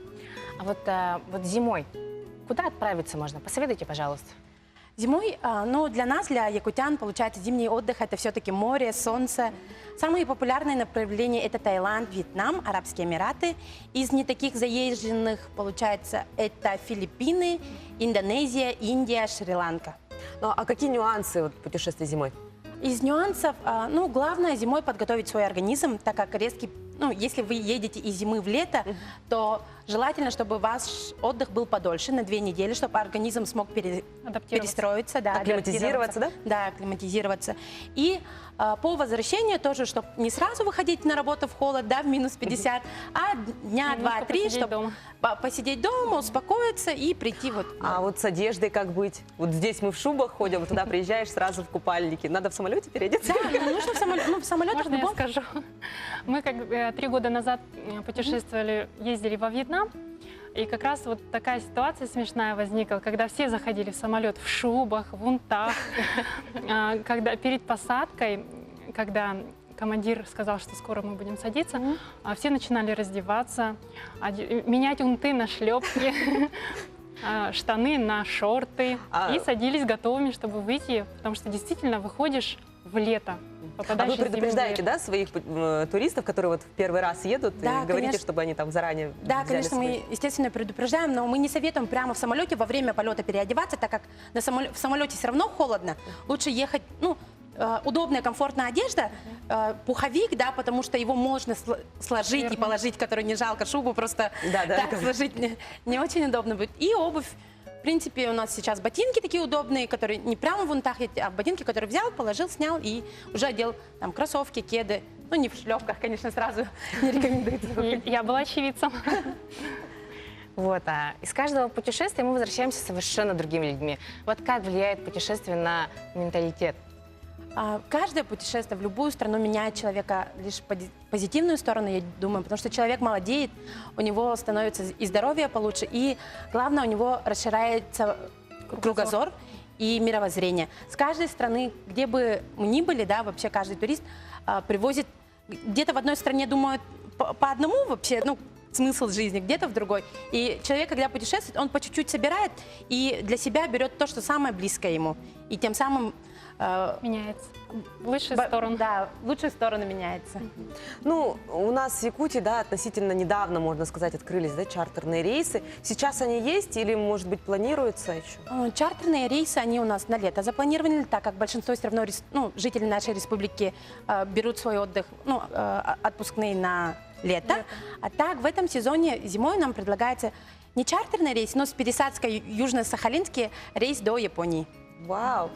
А вот зимой куда отправиться можно? Посоветуйте, пожалуйста. Зимой, для нас, для якутян, получается, зимний отдых – это все-таки море, солнце. Самые популярные направления – это Таиланд, Вьетнам, Арабские Эмираты. Из не таких заезженных, получается, это Филиппины, Индонезия, Индия, Шри-Ланка. Ну, а какие нюансы путешествия зимой? Из нюансов, главное зимой подготовить свой организм, так как если вы едете из зимы в лето, то желательно, чтобы ваш отдых был подольше, на 2 недели, чтобы организм смог перестроиться, да, акклиматизироваться, да? Да, акклиматизироваться. И по возвращению тоже, чтобы не сразу выходить на работу в холод, да, в минус 50, а дня 2-3, чтобы посидеть дома, успокоиться и прийти вот. А вот с одеждой как быть? Вот здесь мы в шубах ходим, туда приезжаешь сразу в купальнике. Надо в самолете переодеться? Да, нужно в самолетах. Можно я скажу? Мы 3 года назад путешествовали, ездили во Вьетнам, и как раз вот такая ситуация смешная возникла, когда все заходили в самолет в шубах, в унтах, когда перед посадкой, когда командир сказал, что скоро мы будем садиться, все начинали раздеваться, менять унты на шлепки. штаны на шорты А- и садились готовыми, чтобы выйти, потому что действительно выходишь в лето. А попадаешь вы в зимнее предупреждаете, лето. да, своих туристов, которые вот в первый раз едут, Да, и говорите, конечно. чтобы они там заранее Да, взяли конечно, свои? мы, естественно, предупреждаем, но мы не советуем прямо в самолете во время полета переодеваться, так как в самолете все равно холодно. Лучше ехать, ну, удобная, комфортная одежда, пуховик, да, потому что его можно сложить и Верно. положить, который не жалко, шубу просто Да, да, так это- сложить не очень удобно будет. И обувь. В принципе, у нас сейчас ботинки такие удобные, которые не прямо в унтах, а ботинки, которые взял, положил, снял и уже одел там кроссовки, кеды. Ну, не в шлепках, конечно, сразу не рекомендуется выходить. Я была очевидцем. Вот, из каждого путешествия мы возвращаемся совершенно другими людьми. Вот как влияет путешествие на менталитет? Каждое путешествие в любую страну меняет человека лишь в позитивную сторону, я думаю, потому что человек молодеет, у него становится и здоровье получше, и главное, у него расширяется кругозор и мировоззрение. С каждой страны, где бы мы ни были, да, вообще каждый турист привозит, где-то в одной стране думают по одному вообще, ну, смысл жизни, где-то в другой. И человек, когда путешествует, он по чуть-чуть собирает и для себя берет то, что самое близкое ему. И тем самым Меняется. В лучшую сторону. да, в лучшую сторону меняется. Ну, у нас в Якутии, да, относительно недавно, можно сказать, открылись, да, чартерные рейсы. Сейчас они есть или, может быть, планируются еще? Чартерные рейсы, они у нас на лето запланированы, так как большинство все равно жителей нашей республики берут свой отдых, ну, отпускные на лето. А так в этом сезоне зимой нам предлагается не чартерный рейс, но с пересадкой южно-сахалинский рейс до Японии. Вау!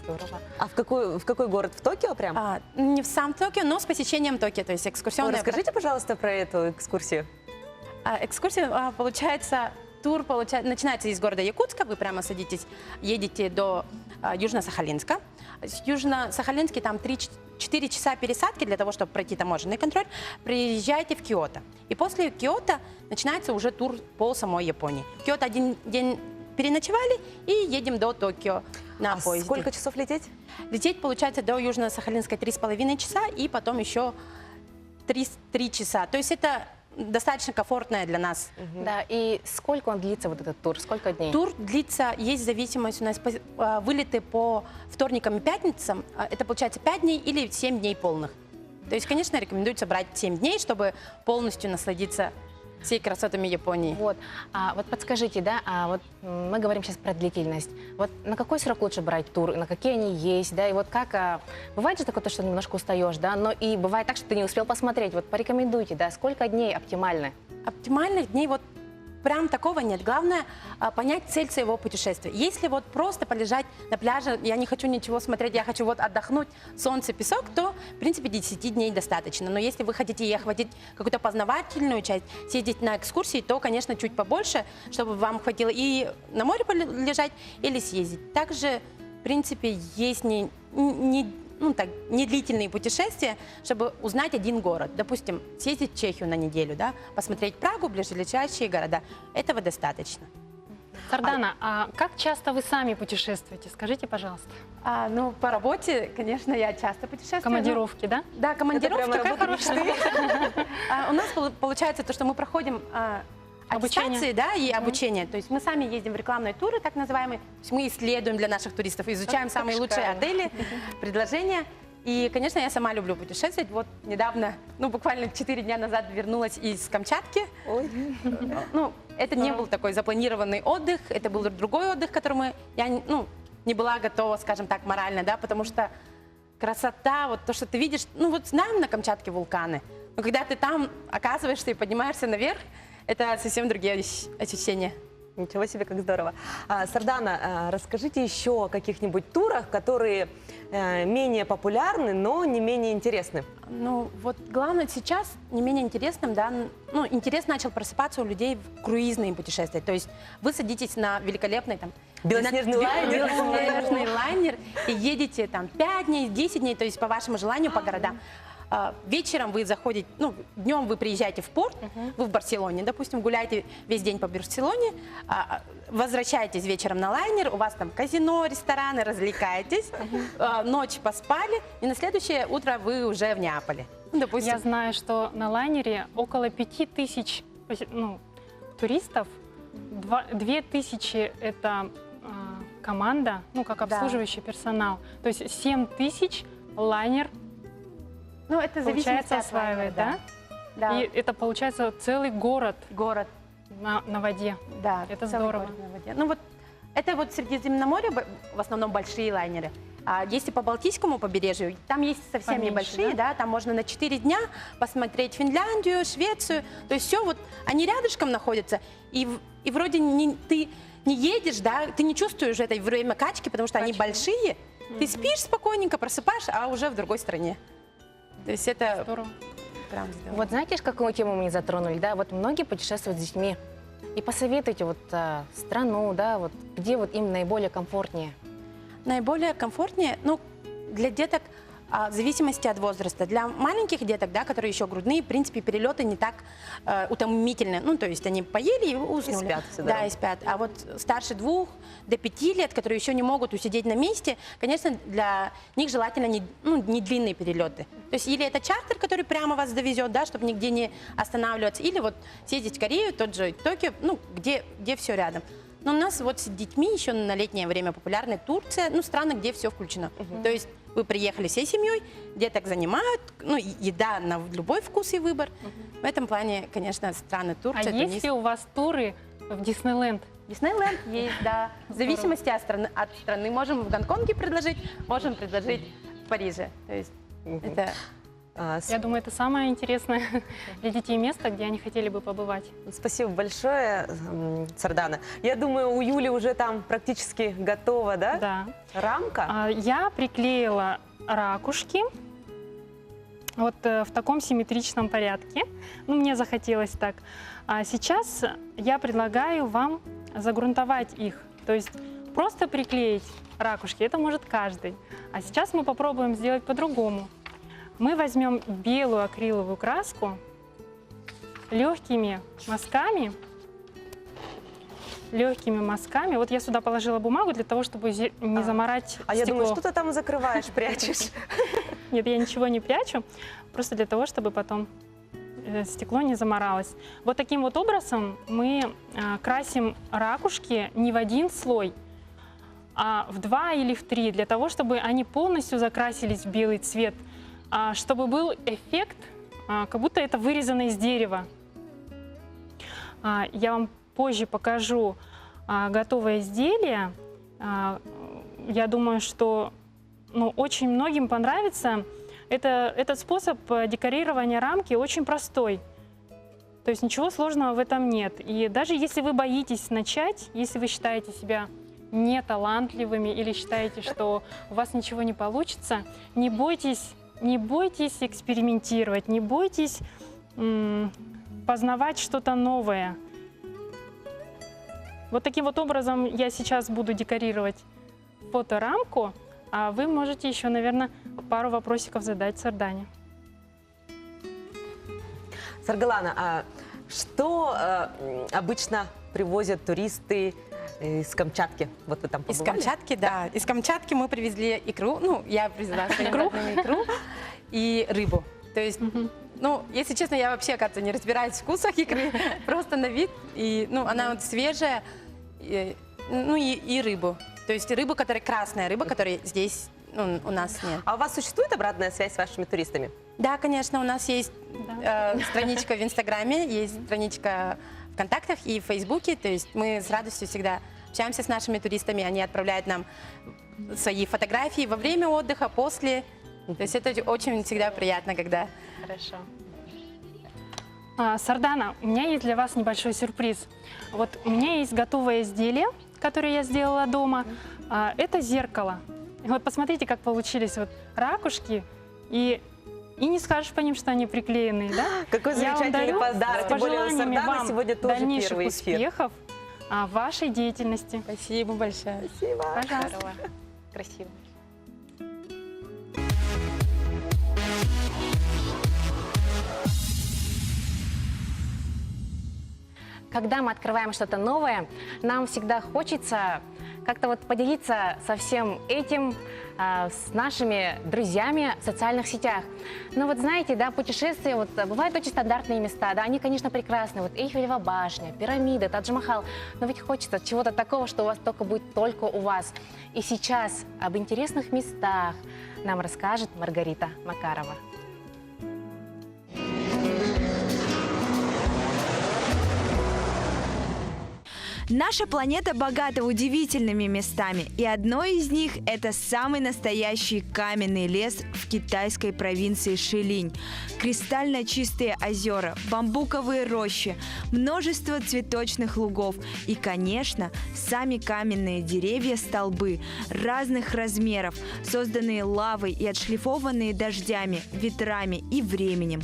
Здорово. А в какой город? В Токио прям? Не в сам Токио, но с посещением Токио, то есть экскурсионная. Расскажите, пожалуйста, про эту экскурсию. Экскурсия, получается, тур начинается из города Якутска, вы прямо садитесь, едете до Южно-Сахалинска. С Южно-Сахалинске там 3-4 часа пересадки для того, чтобы пройти таможенный контроль. Приезжаете в Киото. И после Киото начинается уже тур по самой Японии. В Киото один день переночевали и едем до Токио на поезде. Сколько часов лететь? Лететь, получается, до Южно-Сахалинской 3,5 часа и потом еще 3 часа. То есть это достаточно комфортное для нас. Да, и сколько он длится, вот этот тур? Сколько дней? Тур длится, есть зависимость у нас, вылеты по вторникам и пятницам, это получается 5 дней или 7 дней полных. То есть, конечно, рекомендуется брать 7 дней, чтобы полностью насладиться всей красотами Японии. Вот, вот подскажите, да, вот мы говорим сейчас про длительность. Вот на какой срок лучше брать тур, на какие они есть, да, и вот как, бывает же такое, то, что немножко устаешь, да, но и бывает так, что ты не успел посмотреть, вот порекомендуйте, да, сколько дней оптимально? Оптимальных дней вот прям такого нет. Главное понять цель своего путешествия. Если вот просто полежать на пляже, я не хочу ничего смотреть, я хочу вот отдохнуть, солнце, песок, то, в принципе, 10 дней достаточно. Но если вы хотите охватить какую-то познавательную часть, съездить на экскурсии, то, конечно, чуть побольше, чтобы вам хватило и на море полежать, или съездить. Также, в принципе, есть не длительные путешествия, чтобы узнать один город. Допустим, съездить в Чехию на неделю, да, посмотреть Прагу, ближайшие города. Этого достаточно. Сардана, а как часто вы сами путешествуете? Скажите, пожалуйста. По работе, конечно, я часто путешествую. Командировки, да? Да, командировки. прямо Какая работа хорошая. У нас получается то, что мы проходим Обучение. аттестации, да, и обучение. То есть мы сами ездим в рекламные туры, так называемые. То есть мы исследуем для наших туристов, изучаем самые лучшие шикарно. отели, предложения. И, конечно, я сама люблю путешествовать. Вот недавно, буквально 4 дня назад вернулась из Камчатки. Ой. Это не был такой запланированный отдых, это был другой отдых, к которому я не была готова, скажем так, морально, да, потому что красота, вот то, что ты видишь, вот знаем на Камчатке вулканы, но когда ты там оказываешься и поднимаешься наверх, это совсем другие ощущения. Ничего себе, как здорово. Сардана, расскажите еще о каких-нибудь турах, которые менее популярны, но не менее интересны. Вот главное сейчас не менее интересным, да, интерес начал просыпаться у людей в круизные путешествия. То есть вы садитесь на великолепный там Белоснежный лайнер. белоснежный лайнер и едете там 5 дней, 10 дней, то есть по вашему желанию, по городам. Вечером вы заходите, днем вы приезжаете в порт, вы в Барселоне, допустим, гуляете весь день по Барселоне, возвращаетесь вечером на лайнер, у вас там казино, рестораны, развлекаетесь, ночь поспали, и на следующее утро вы уже в Неаполе. Допустим. Я знаю, что на лайнере около 5000 туристов 2000 это команда, ну, как Да. обслуживающий персонал. То есть 7000 лайнер, Ну, это в зависимости получается, от лайнера, осваивает, да? Да. И это получается целый город Город, на воде. да. Это целый здорово. город на воде. Ну, вот это вот Средиземноморье, в основном большие лайнеры. А если по Балтийскому побережью, там есть совсем Поменьше, небольшие, да? Там можно на 4 дня посмотреть Финляндию, Швецию. То есть все вот, они рядышком находятся, и вроде ты не едешь, да, ты не чувствуешь этой время качки, потому что они большие. Ты спишь спокойненько, просыпаешь, а уже в другой стране. То есть это Здорово. прям здорово. Вот знаете, какую тему мы не затронули, да? Вот многие путешествуют с детьми. И посоветуйте вот страну, да, вот где вот им наиболее комфортнее. Наиболее комфортнее, ну, для деток в зависимости от возраста. Для маленьких деток, да, которые еще грудные, в принципе, перелеты не так утомительны. Ну, то есть они поели и уснули. И спят всю Да, дорогу. и спят. А вот старше 2 до 5 лет, которые еще не могут усидеть на месте, конечно, для них желательно не длинные перелеты. То есть или это чартер, который прямо вас довезет, да, чтобы нигде не останавливаться, или вот съездить в Корею, тот же Токио, ну, где все рядом. Но у нас вот с детьми еще на летнее время популярны Турция, ну, страны, где все включено. То есть вы приехали всей семьей, деток занимают, ну, еда на любой вкус и выбор. В этом плане, конечно, страны А Турция, есть Тунис. ли у вас туры в Диснейленд? Диснейленд есть, да. В зависимости от страны. Можем в Гонконге предложить, можем предложить в Париже. То есть это... Я думаю, это самое интересное для детей место, где они хотели бы побывать. Спасибо большое, Сардана. Я думаю, у Юли уже там практически готова, да? Да. Рамка? Я приклеила ракушки вот в таком симметричном порядке. Ну, мне захотелось так. А сейчас я предлагаю вам загрунтовать их. То есть просто приклеить ракушки, это может каждый. А сейчас мы попробуем сделать по-другому. Мы возьмем белую акриловую краску легкими мазками. Вот я сюда положила бумагу для того, чтобы не замарать А я стекло. думаю, что ты там закрываешь, прячешь? Нет, я ничего не прячу, просто для того, чтобы потом стекло не заморалось. Вот таким вот образом мы красим ракушки не в один слой, а в 2 или в 3, для того, чтобы они полностью закрасились в белый цвет, чтобы был эффект, как будто это вырезано из дерева. Я вам позже покажу готовое изделие. Я думаю, что очень многим понравится. Этот способ декорирования рамки очень простой. То есть ничего сложного в этом нет. И даже если вы боитесь начать, если вы считаете себя неталантливыми или считаете, что у вас ничего не получится, не бойтесь экспериментировать, не бойтесь познавать что-то новое. Вот таким вот образом я сейчас буду декорировать фоторамку, а вы можете еще, наверное, пару вопросиков задать Сардане. Саргалана, а что обычно привозят туристы из Камчатки? Вот вы там Из побывали? Камчатки, да. Из Камчатки мы привезли икру, ну, я привезла икру и рыбу. То есть, ну, если честно, я вообще, оказывается, не разбираюсь в вкусах икры, просто на вид. И, ну, она вот свежая, ну, и рыбу. То есть рыбу, которая красная рыба, которой здесь у нас нет. А у вас существует обратная связь с вашими туристами? Да, конечно, у нас есть страничка в Инстаграме, есть страничка в ВКонтактах и в Фейсбуке. То есть мы с радостью всегда общаемся с нашими туристами, они отправляют нам свои фотографии во время отдыха, после. То есть это очень всегда приятно, когда... Хорошо. Сардана, у меня есть для вас небольшой сюрприз. Вот у меня есть готовое изделие, которое я сделала дома. Это зеркало. И вот посмотрите, как получились вот ракушки. И не скажешь по ним, что они приклеенные, да? Какой Я вам замечательный дарю подарок. с Тем более у пожеланиями Сарданы вам сегодня тоже дальнейших первый эфир. успехов в вашей деятельности. Спасибо большое. Спасибо. Пожалуйста. Здорово. Красиво. Когда мы открываем что-то новое, нам всегда хочется как-то вот поделиться со всем этим с нашими друзьями в социальных сетях. Ну вот знаете, да, путешествия, вот бывают очень стандартные места, да, они, конечно, прекрасны. Вот Эйфелева башня, пирамиды, Тадж-Махал. Но ведь хочется чего-то такого, что у вас только у вас. И сейчас об интересных местах нам расскажет Маргарита Макарова. Наша планета богата удивительными местами, и одно из них – это самый настоящий каменный лес в китайской провинции Шилинь. Кристально чистые озера, бамбуковые рощи, множество цветочных лугов и, конечно, сами каменные деревья-столбы разных размеров, созданные лавой и отшлифованные дождями, ветрами и временем.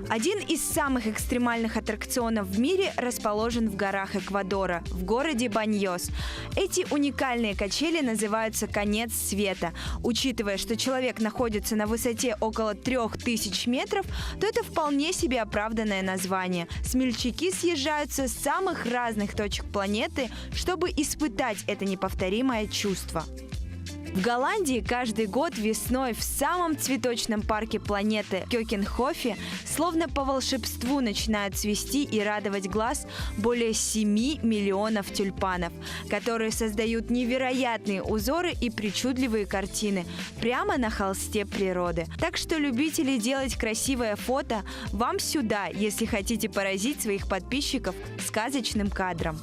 Один из самых экстремальных аттракционов в мире расположен в горах Эквадора, в городе Баньос. Эти уникальные качели называются «Конец света». Учитывая, что человек находится на высоте около 3000 метров, то это вполне себе оправданное название. Смельчаки съезжаются с самых разных точек планеты, чтобы испытать это неповторимое чувство. В Голландии каждый год весной в самом цветочном парке планеты Кёкенхофе словно по волшебству начинают цвести и радовать глаз более 7 миллионов тюльпанов, которые создают невероятные узоры и причудливые картины прямо на холсте природы. Так что, любители делать красивое фото, вам сюда, если хотите поразить своих подписчиков сказочным кадром.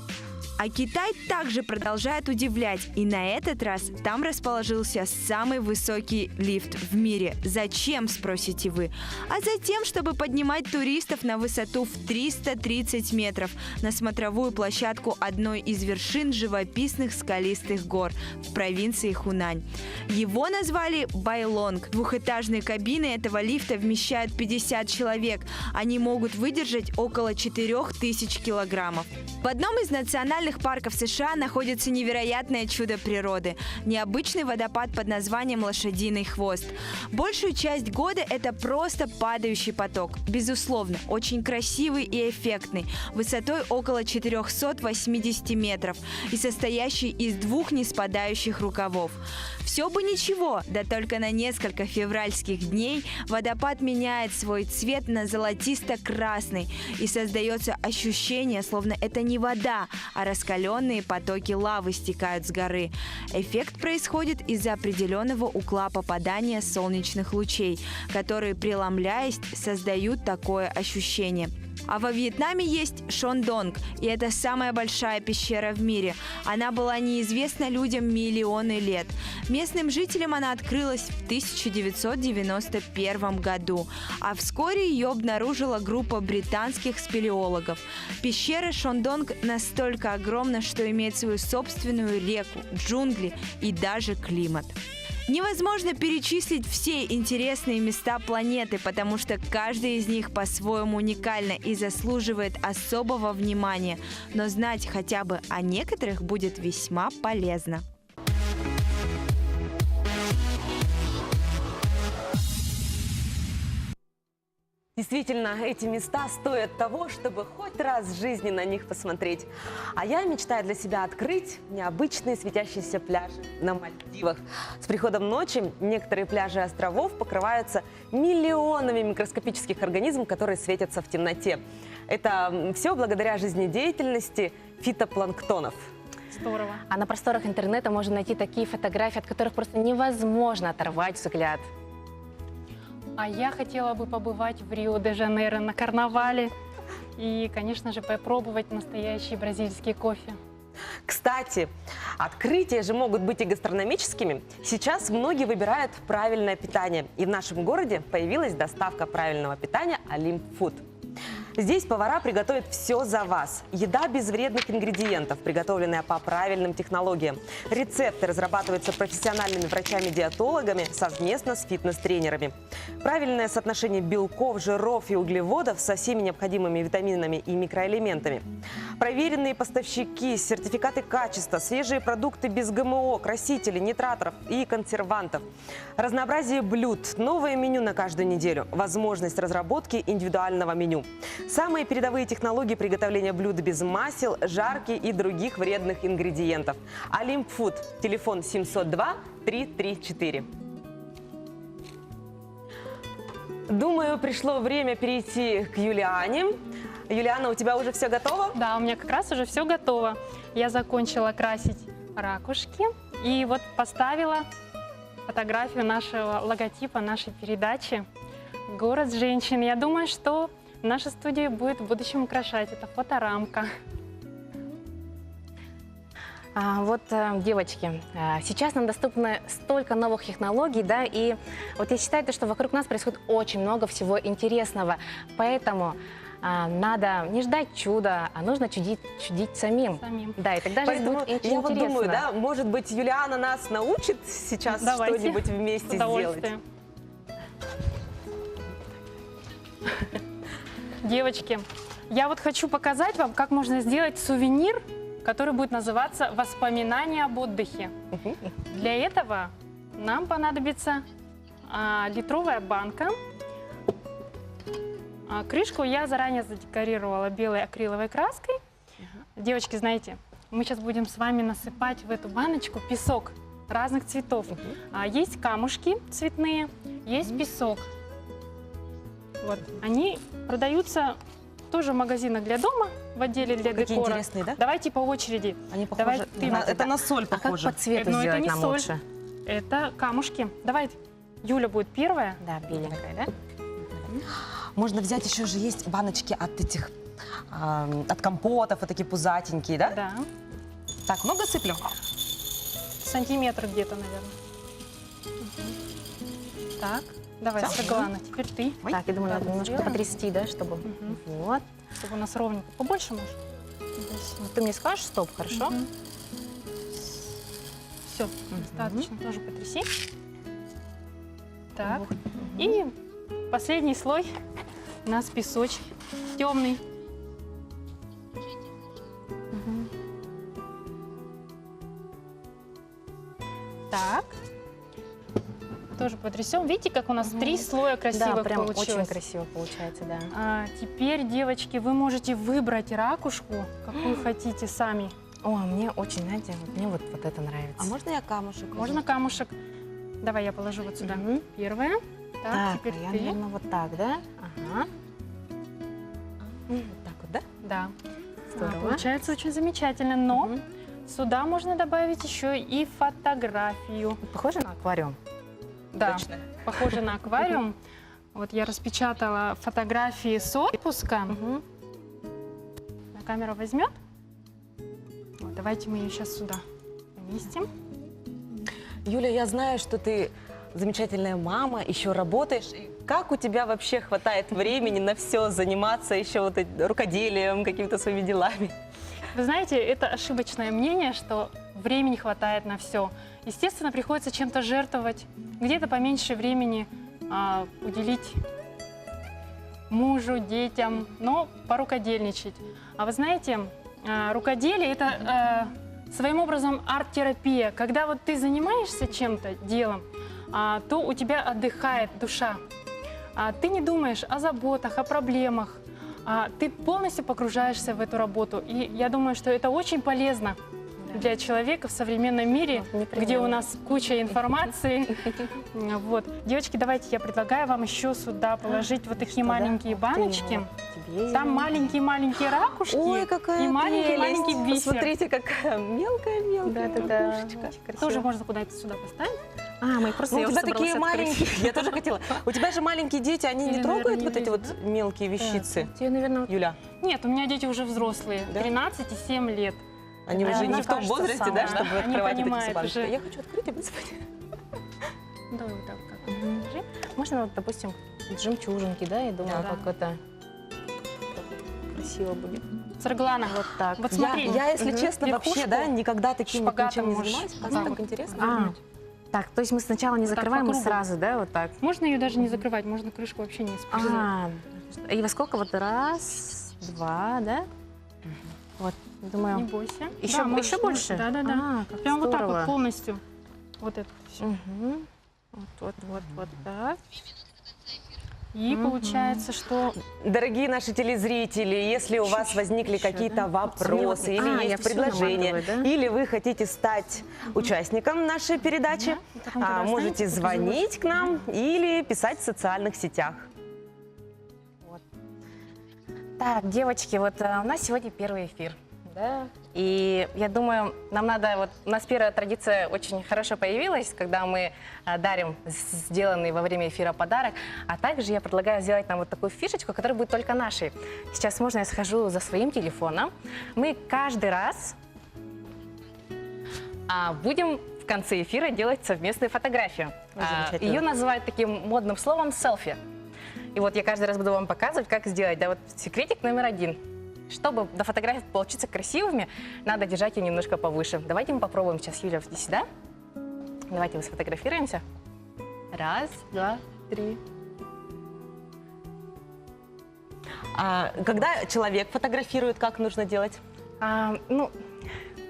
А Китай также продолжает удивлять, и на этот раз там расположился самый высокий лифт в мире. Зачем, спросите вы? А затем, чтобы поднимать туристов на высоту в 330 метров на смотровую площадку одной из вершин живописных скалистых гор в провинции Хунань. Его назвали Байлонг. Двухэтажные кабины этого лифта вмещают 50 человек. Они могут выдержать около 4000 килограммов. В одном из национальных парков США находится невероятное чудо природы – необычный водопад под названием «Лошадиный хвост». Большую часть года это просто падающий поток. Безусловно, очень красивый и эффектный, высотой около 480 метров и состоящий из 2 неспадающих рукавов. Все бы ничего, да только на несколько февральских дней водопад меняет свой цвет на золотисто-красный, и создается ощущение, словно это не вода, а раскаленные потоки лавы стекают с горы. Эффект происходит из-за определенного угла попадания солнечных лучей, которые, преломляясь, создают такое ощущение. А во Вьетнаме есть Шондонг, и это самая большая пещера в мире. Она была неизвестна людям миллионы лет. Местным жителям она открылась в 1991 году, а вскоре ее обнаружила группа британских спелеологов. Пещера Шондонг настолько огромна, что имеет свою собственную реку, джунгли и даже климат. Невозможно перечислить все интересные места планеты, потому что каждый из них по-своему уникально и заслуживает особого внимания. Но знать хотя бы о некоторых будет весьма полезно. Действительно, эти места стоят того, чтобы хоть раз в жизни на них посмотреть. А я мечтаю для себя открыть необычные светящиеся пляжи на Мальдивах. С приходом ночи некоторые пляжи островов покрываются миллионами микроскопических организмов, которые светятся в темноте. Это все благодаря жизнедеятельности фитопланктонов. Здорово. А на просторах интернета можно найти такие фотографии, от которых просто невозможно оторвать взгляд. А я хотела бы побывать в Рио-де-Жанейро на карнавале и, конечно же, попробовать настоящий бразильский кофе. Кстати, открытия же могут быть и гастрономическими. Сейчас многие выбирают правильное питание. И в нашем городе появилась доставка правильного питания Олимп Фуд. Здесь повара приготовят все за вас. Еда без вредных ингредиентов, приготовленная по правильным технологиям. Рецепты разрабатываются профессиональными врачами-диетологами совместно с фитнес-тренерами. Правильное соотношение белков, жиров и углеводов со всеми необходимыми витаминами и микроэлементами. Проверенные поставщики, сертификаты качества, свежие продукты без ГМО, красителей, нитратов и консервантов. Разнообразие блюд, новое меню на каждую неделю, возможность разработки индивидуального меню. Самые передовые технологии приготовления блюд без масел, жарки и других вредных ингредиентов. Олимп Фуд. Телефон 702-334. Думаю, пришло время перейти к Юлиане. Юлиана, у тебя уже все готово? Да, у меня как раз уже все готово. Я закончила красить ракушки и вот поставила фотографию нашего логотипа нашей передачи «Город женщин». Я думаю, что наша студия будет в будущем украшать. Это фоторамка. Девочки, сейчас нам доступно столько новых технологий, да, и вот я считаю, что вокруг нас происходит очень много всего интересного, поэтому надо не ждать чуда, а нужно чудить самим. Да, и тогда жизнь Поэтому будет очень я вот интересна. думаю, да, может быть, Юлиана нас научит сейчас Давайте. что-нибудь С вместе сделать. удовольствием. Девочки, я вот хочу показать вам, как можно сделать сувенир, который будет называться «Воспоминания об отдыхе». Для этого нам понадобится литровая банка. Крышку я заранее задекорировала белой акриловой краской. Девочки, знаете, мы сейчас будем с вами насыпать в эту баночку песок разных цветов. Есть камушки цветные, есть песок. Вот. Они продаются тоже в магазинах для дома, в отделе для Какие декора. интересные, да? Давайте по очереди. Они Давай похожи. ты, Это на соль А как похоже. по цвету Но это сделать не нам соль. лучше? Это камушки. Давай, Юля будет первая. Да, беленькая, да? Можно взять еще же есть баночки от этих, от компотов, вот такие пузатенькие, да? Да. Так, много сыплю? Сантиметр где-то, наверное. Так, давай, Всё? Светлана, теперь ты. Ой. Так, я думаю, надо Ладно, немножко сделаем. потрясти, да, чтобы... Вот. Чтобы у нас ровненько. Побольше, может? Ты мне скажешь стоп, хорошо? Все, достаточно. Тоже потряси. Так. И последний слой у нас песочек темный. Так. Тоже потрясем. Видите, как у нас 3 слоя Да, красивых прям получилось? очень красиво получается, да. Теперь, девочки, вы можете выбрать ракушку, какую хотите сами. О, мне очень, знаете, мне вот это нравится. А можно я камушек? Можно камушек. Давай я положу вот сюда. Мгм. Первое. Так, Так, теперь а я, ты. наверное, вот так, да? Ага. Вот так вот, да? Да. Здорово. Получается очень замечательно, но Мгм. сюда можно добавить еще и фотографию. Похоже на аквариум. Да, Точно. похоже на аквариум. Вот я распечатала фотографии с отпуска. Мгм. Камера возьмет. Вот, давайте мы ее сейчас сюда поместим. Юля, я знаю, что ты замечательная мама, еще работаешь. И как у тебя вообще хватает времени на все заниматься, еще вот рукоделием, какими-то своими делами? Вы знаете, это ошибочное мнение, что времени хватает на все. Естественно, приходится чем-то жертвовать, где-то поменьше времени уделить мужу, детям, но порукодельничать. А вы знаете, рукоделие – это своим образом арт-терапия. Когда вот ты занимаешься чем-то, делом, то у тебя отдыхает душа. Ты не думаешь о заботах, о проблемах. Ты полностью погружаешься в эту работу. И я думаю, что это очень полезно для человека в современном мире, непременно. где у нас куча информации. Вот. Девочки, давайте я предлагаю вам еще сюда положить вот такие Что, да? маленькие Ух ты, баночки. вот тебе Там зелень. маленькие-маленькие ракушки Ой, какая и маленький-маленький прелесть. бисер. Посмотрите, какая мелкая-мелкая Да-да-да. ракушечка. Очень красиво. Тоже можно куда-то сюда поставить. Мы просто Ну, я у уже тебя такие собралась открыть. маленькие, я тоже хотела. У тебя же маленькие дети, они не Или, трогают наверное, вот не эти вот видно, мелкие вещицы? Тебе, наверное, вот Юля, Нет, у меня дети уже взрослые, Да? 13 и 7 лет. они Да, уже не мне в том кажется, возрасте, самое, да, да. чтобы Они открывать вот эти понимают все баночки. уже. Я хочу открыть и высыпать. Давай вот так как. Держи. можно, вот, допустим, жемчужинки, да, я думаю, Да. как это красиво будет. Сарглана, Вот так. вот смотри. Я, если честно, вообще, верхушку да, никогда таким вот шпагатом ничем не можешь занималась. вот Мне так так вот интересно. Так, то есть мы сначала не Вот так закрываем, по мы кругу. сразу, да, вот так? Можно ее даже не закрывать, можно крышку вообще не использовать. И во сколько? Вот раз, два, да? Вот, Не думаю, бойся. еще, Да, можешь, еще больше? Да, да, да. Как Прям вот так здорово. вот полностью. Вот это все. Мгм. Вот так. И получается, что Дорогие наши телезрители, если у вас возникли какие-то вопросы я или есть всё предложения, наматываю, да? или вы хотите стать участником нашей передачи, потом туда можете останется, звонить к нам или писать в социальных сетях. Так, девочки, вот у нас сегодня первый эфир, да, и я думаю, нам надо, вот у нас первая традиция очень хорошо появилась, когда мы дарим сделанный во время эфира подарок, а также я предлагаю сделать нам вот такую фишечку, которая будет только нашей. Сейчас можно я схожу за своим телефоном, мы каждый раз будем в конце эфира делать совместную фотографию. Замечательно. Ее называют таким модным словом селфи. И вот я каждый раз буду вам показывать, как сделать. Да, вот секретик номер 1. Чтобы до фотографий получиться красивыми, надо держать ее немножко повыше. Давайте мы попробуем сейчас, Юля, иди сюда. Давайте мы сфотографируемся. 1, 2, 3. Когда человек фотографирует, как нужно делать? Ну,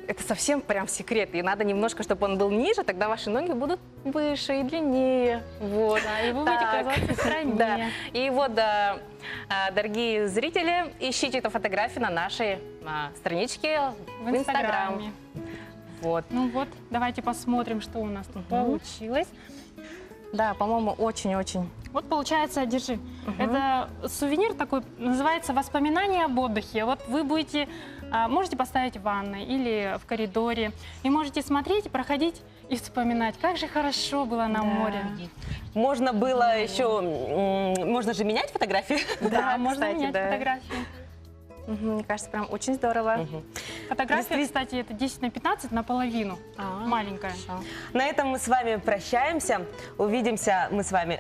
это совсем прям секрет. И надо немножко, чтобы он был ниже, тогда ваши ноги будут выше и длиннее. Вот. да, и вы будете Так. казаться в стране. Да. И вот, дорогие зрители, ищите эту фотографию на нашей страничке В Инстаграме. Вот. Ну вот, давайте посмотрим, что у нас тут получилось. Да, по-моему, очень-очень. Вот получается, держи. Это сувенир такой, называется «Воспоминания об отдыхе». Вот вы будете, можете поставить в ванной или в коридоре, и можете смотреть, проходить и вспоминать, как же хорошо было на море. Можно было еще, можно же менять фотографии? Да, можно кстати, менять да. фотографии. Мне кажется, прям очень здорово. Фотография, кстати, это 10 на 15 наполовину, маленькая. На этом мы с вами прощаемся. Увидимся мы с вами